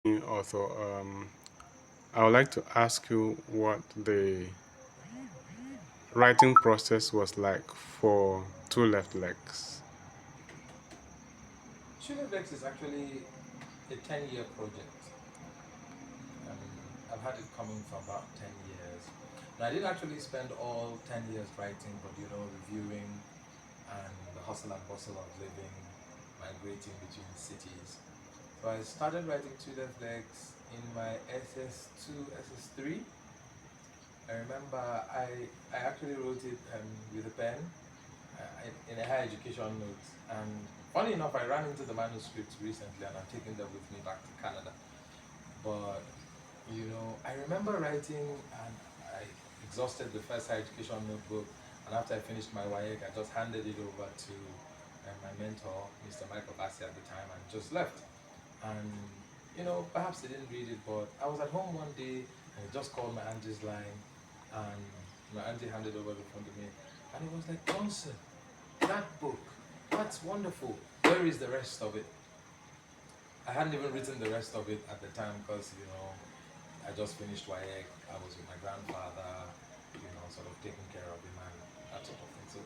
author, I would like to ask you what the writing process was like for Two Left Legs. Sugarflex is actually a 10-year project. Um, I've had it coming for about 10 years. And I didn't actually spend all 10 years writing, but reviewing and the hustle and bustle of living, migrating between cities. So I started writing Two Left Legs in my SS2, SS3. I remember I actually wrote it with a pen in a higher education note. And funny enough, I ran into the manuscript recently and I'm taking them with me back to Canada. But I remember writing and I exhausted the first higher education notebook. And after I finished my YEC, I just handed it over to my mentor, Mr. Michael Bassi at the time, and just left. And perhaps they didn't read it, but I was at home one day and he just called my auntie's line, and my auntie handed over the phone to me, and it was like, Johnson, that book, that's wonderful. Where is the rest of it? I hadn't even written the rest of it at the time because I just finished YEC. I was with my grandfather, sort of taking care of him and that sort of thing. So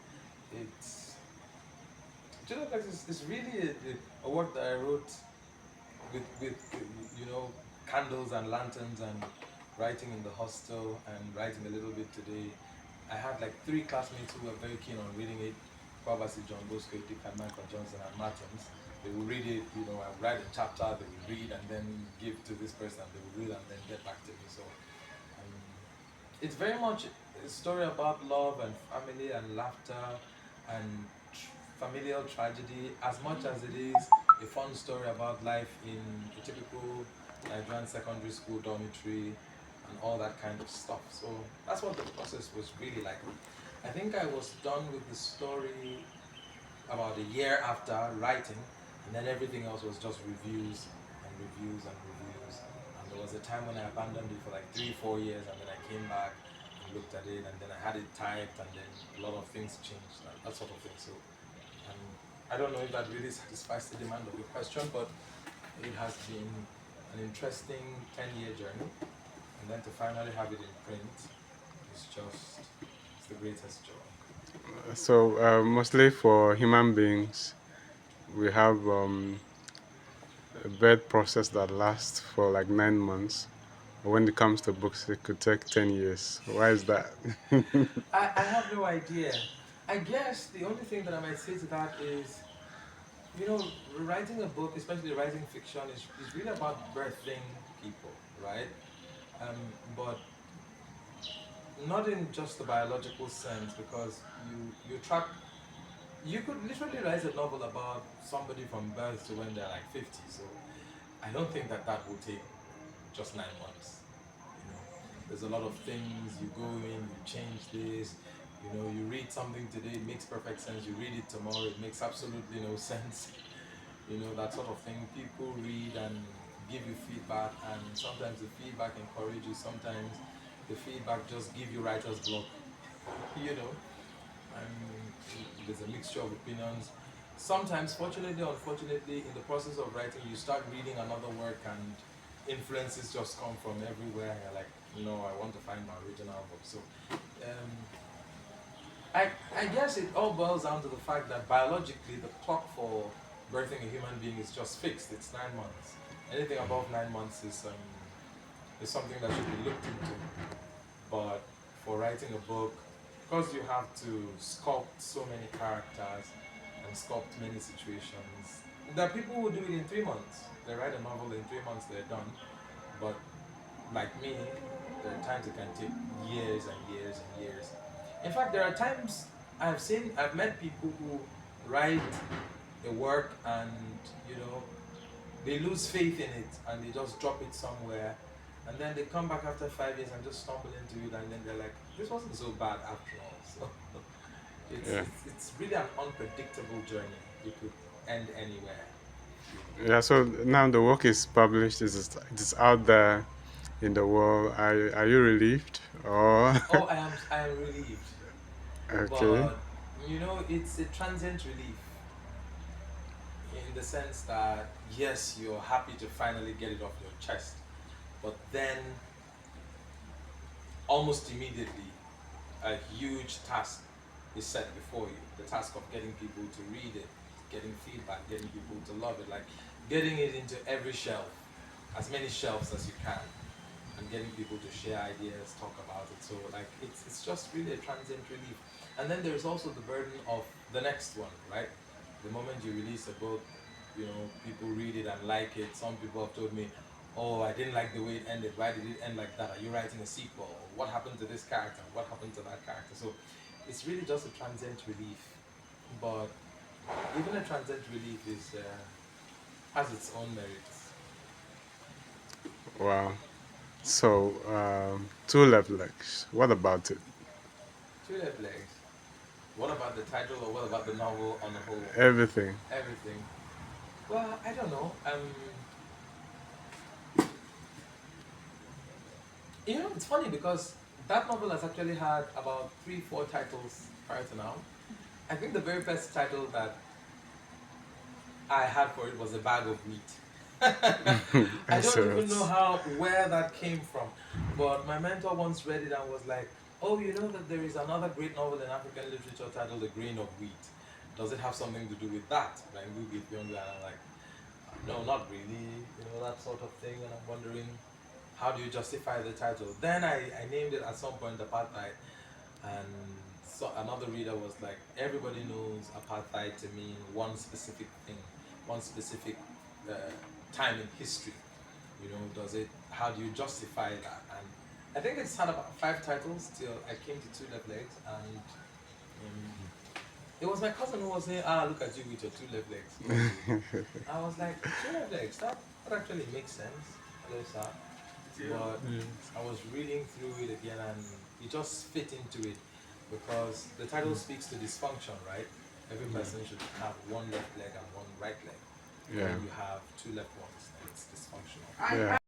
it's Genoplex is really a work that I wrote with candles and lanterns and writing in the hostel and writing a little bit today. I had like three classmates who were very keen on reading it. Kwabasi, John Bosco, Dick and Michael Johnson and Martins. They will read it, I would write a chapter, they will read and then give to this person, they will read and then get back to me. So it's very much a story about love and family and laughter and familial tragedy as much as it is a fun story about life in a typical Nigerian secondary school dormitory and all that kind of stuff. So that's what the process was really like. I think I was done with the story about a year after writing, and then everything else was just reviews and reviews and reviews. And there was a time when I abandoned it for like 3, 4 years, and then I came back and looked at it, and then I had it typed, and then a lot of things changed, that sort of thing. So um, I don't know if that really satisfies the demand of your question, but it has been an interesting 10-year journey, and then to finally have it in print is just it's the greatest joy. So, mostly for human beings, we have a birth process that lasts for like 9 months. But when it comes to books, it could take 10 years. Why is that? I have no idea. I guess the only thing that I might say to that is, writing a book, especially writing fiction, is really about birthing people, right? But not in just the biological sense, because you track. You could literally write a novel about somebody from birth to when they're like 50. So I don't think that that will take just 9 months. You know, there's a lot of things you go in, you change this. You read something today, it makes perfect sense. You read it tomorrow, it makes absolutely no sense. That sort of thing. People read and give you feedback, and sometimes the feedback encourages. Sometimes the feedback just give you writer's block. you know, and there's a mixture of opinions. Sometimes, fortunately, unfortunately, in the process of writing, you start reading another work and influences just come from everywhere. And you're like, no, I want to find my original book. So, um, I guess it all boils down to the fact that biologically, the clock for birthing a human being is just fixed. It's 9 months. Anything above 9 months is something that should be looked into. But for writing a book, because you have to sculpt so many characters and sculpt many situations, there are people who do it in 3 months. They write a novel in 3 months, they're done. But like me, there are times it can take years and years and years. In fact, there are times I've met people who write a work and you know they lose faith in it and they just drop it somewhere, and then they come back after 5 years and just stumble into it, and then they're like, this wasn't so bad after all. So it's Yeah. it's, it's really an unpredictable journey. It could end anywhere. Yeah, so now the work is published, it is out there in the world. Are you relieved? Or Oh, I am relieved, okay. but it's a transient relief. in the sense that yes, you're happy to finally get it off your chest, but then almost immediately a huge task is set before you. The task of getting people to read it, getting feedback, getting people to love it, like getting it into every shelf, as many shelves as you can, and getting people to share ideas, talk about it. So like it's just really a transient relief. And then there's also the burden of the next one, right? The moment you release a book, you know, people read it and like it. Some people have told me, "Oh, I didn't like the way it ended. Why did it end like that? Are you writing a sequel? Or what happened to this character? What happened to that character?" So it's really just a transient relief. But even a transient relief is has its own merits. Wow. So, two left legs. What about it? Two left legs. What about the title, or what about the novel on the whole? Everything. Everything. Well, I don't know. You know, it's funny because that novel has actually had about three, four titles prior to now. I think the very first title that I had for it was A Bag of Wheat. I I don't even know serious. where that came from, but my mentor once read it and was like, "Oh, you know that there is another great novel in African literature titled A Grain of Wheat. Does it have something to do with that?" And I Googled it, and I'm like, "No, not really. You know, that sort of thing." And I'm wondering, how do you justify the title? Then I named it at some point apartheid, and so another reader was like, everybody knows apartheid to mean one specific thing, one specific uh, time in history. You know, does it? How do you justify that? And I think it's had about five titles till I came to Two Left Legs, and um, it was my cousin who was saying, "Ah, look at you with your two left legs. Look at you." I was like, two left legs. That actually makes sense. Hello, sir. But I was reading through it again and it just fit into it because the title speaks to dysfunction, right? Every person should have one left leg and one right leg. But Yeah. when you have two left ones, then it's dysfunctional. Yeah.